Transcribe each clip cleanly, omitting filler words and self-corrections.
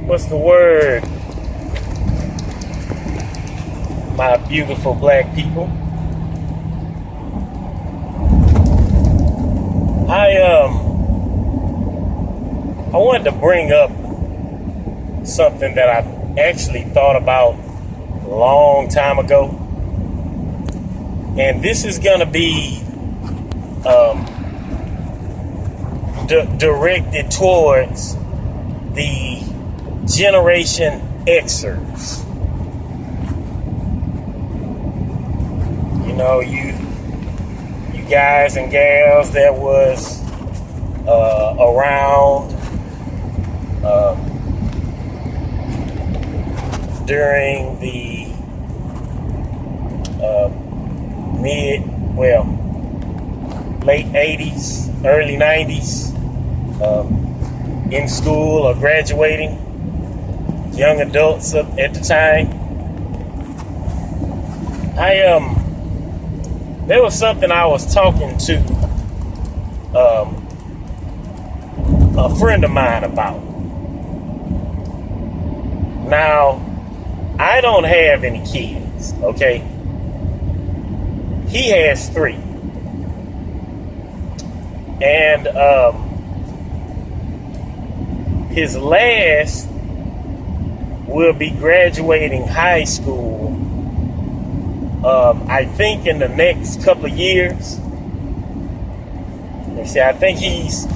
what's the word, my beautiful black people? I wanted to bring up something that I actually thought about a long time ago, and this is gonna be directed towards the Generation Xers. You know, you guys and gals that was around during the late 80s, early 90s, in school or graduating, young adults at the time. There was something I was talking to a friend of mine about. Now, I don't have any kids, okay? He has 3. And his last will be graduating high school, I think in the next couple of years. Let's see, I think his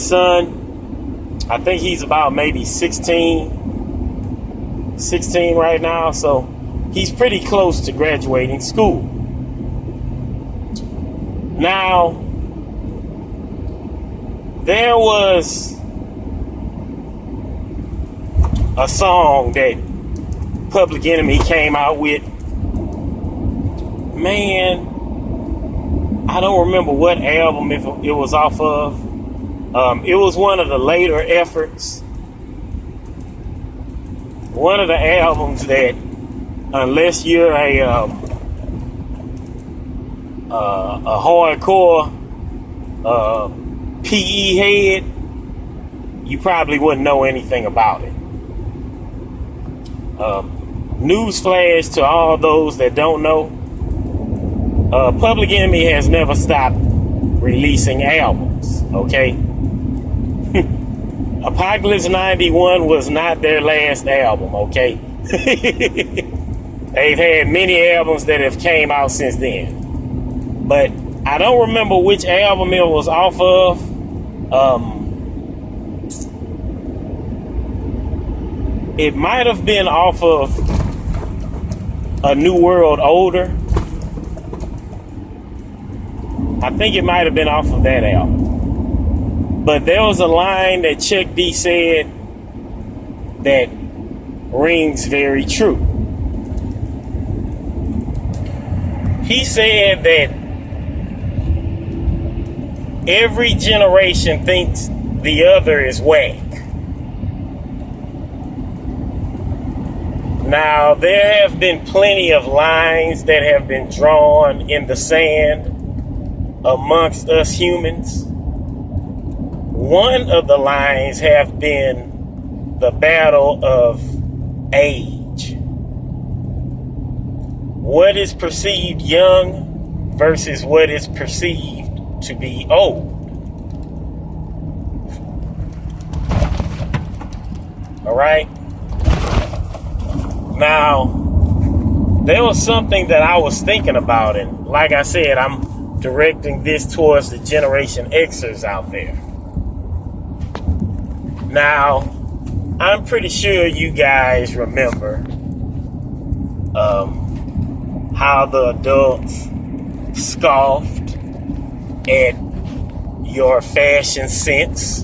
son, I think he's about maybe 16 right now, so he's pretty close to graduating school. Now, there was a song that Public Enemy came out with. Man, I don't remember what album it was off of. It was one of the later efforts. One of the albums that, unless you're a hardcore PE head, you probably wouldn't know anything about it. Newsflash to all those that don't know, Public Enemy has never stopped releasing albums, okay? Apocalypse 91 was not their last album, okay? They've had many albums that have came out since then. But I don't remember which album it was off of. It might have been off of A New World Older. I think it might have been off of that album. But there was a line that Chuck D said that rings very true. He said that every generation thinks the other is whack. Now, there have been plenty of lines that have been drawn in the sand amongst us humans. One of the lines have been the battle of age. What is perceived young versus what is perceived to be old. All right? Now, there was something that I was thinking about, and like I said, I'm directing this towards the Generation Xers out there. Now, I'm pretty sure you guys remember how the adults scoffed at your fashion sense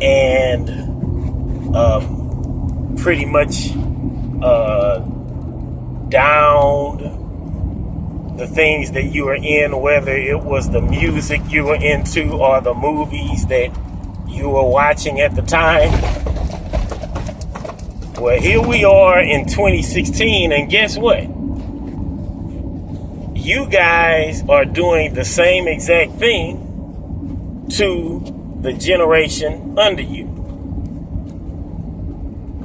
and pretty much downed the things that you were in, whether it was the music you were into or the movies that you were watching at the time. Well, here we are in 2016, and guess what? You guys are doing the same exact thing to the generation under you.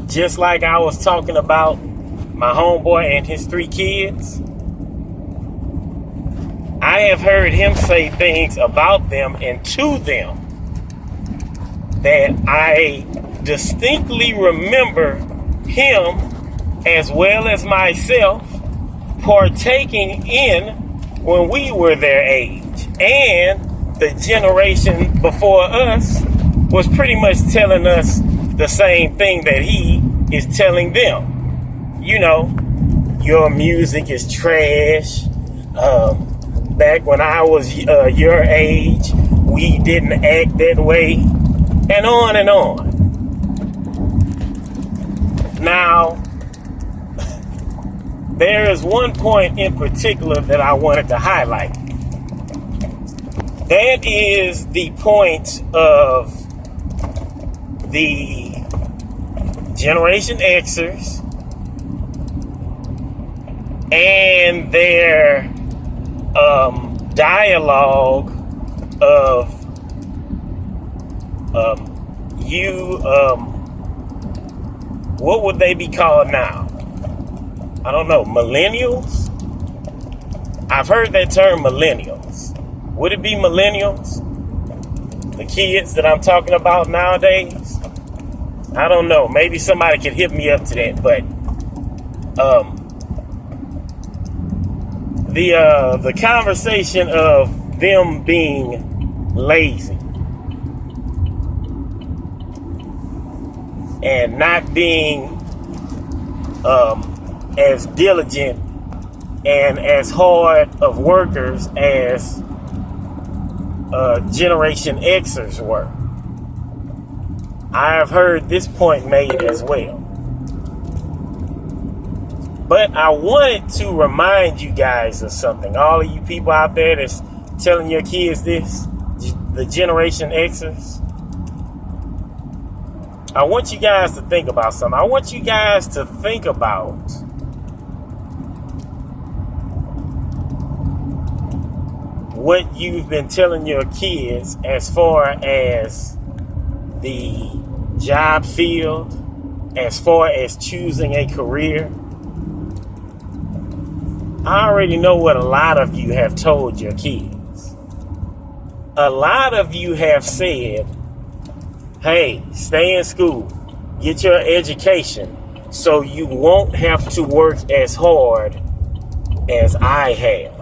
Just like I was talking about my homeboy and his 3 kids, I have heard him say things about them and to them that I distinctly remember him, as well as myself, partaking in when we were their age. And the generation before us was pretty much telling us the same thing that he is telling them. You know, your music is trash. Back when I was your age, we didn't act that way, and on and on. Now, there is one point in particular that I wanted to highlight. That is the point of the Generation Xers and their dialogue of what would they be called now? I don't know, millennials? I've heard that term, millennials. Would it be millennials? The kids that I'm talking about nowadays? I don't know. Maybe somebody could hit me up to that, but the conversation of them being lazy and not being as diligent and as hard of workers as Generation Xers were. I have heard this point made as well. But I wanted to remind you guys of something. All of you people out there that's telling your kids this, the Generation Xers, I want you guys to think about something. I want you guys to think about what you've been telling your kids as far as the job field, as far as choosing a career. I already know what a lot of you have told your kids. A lot of you have said, hey, stay in school, get your education, so you won't have to work as hard as I have.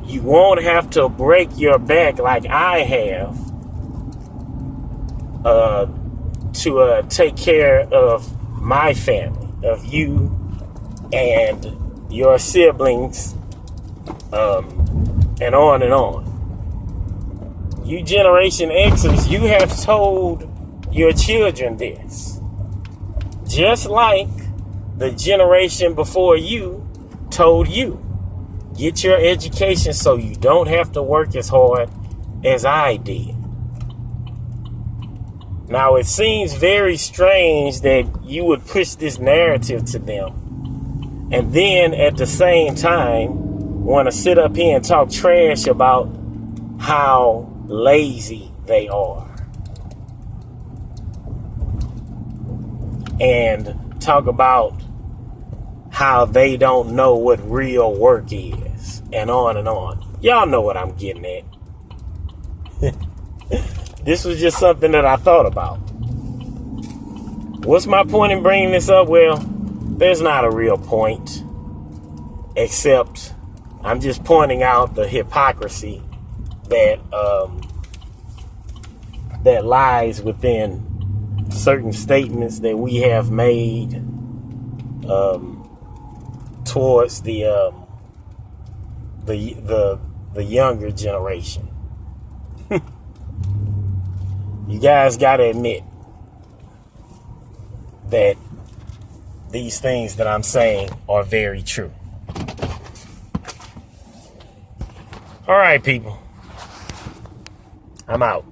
You won't have to break your back like I have to take care of my family, of you and your siblings, and on and on. You Generation Xers, you have told your children this. Just like the generation before you told you. Get your education so you don't have to work as hard as I did. Now, it seems very strange that you would push this narrative to them and then at the same time want to sit up here and talk trash about how lazy they are. And talk about how they don't know what real work is, and on and on. Y'all know what I'm getting at. This was just something that I thought about. What's my point in bringing this up? Well, there's not a real point, except I'm just pointing out the hypocrisy that that lies within certain statements that we have made towards the younger generation. You guys gotta admit that these things that I'm saying are very true. All right, people. I'm out.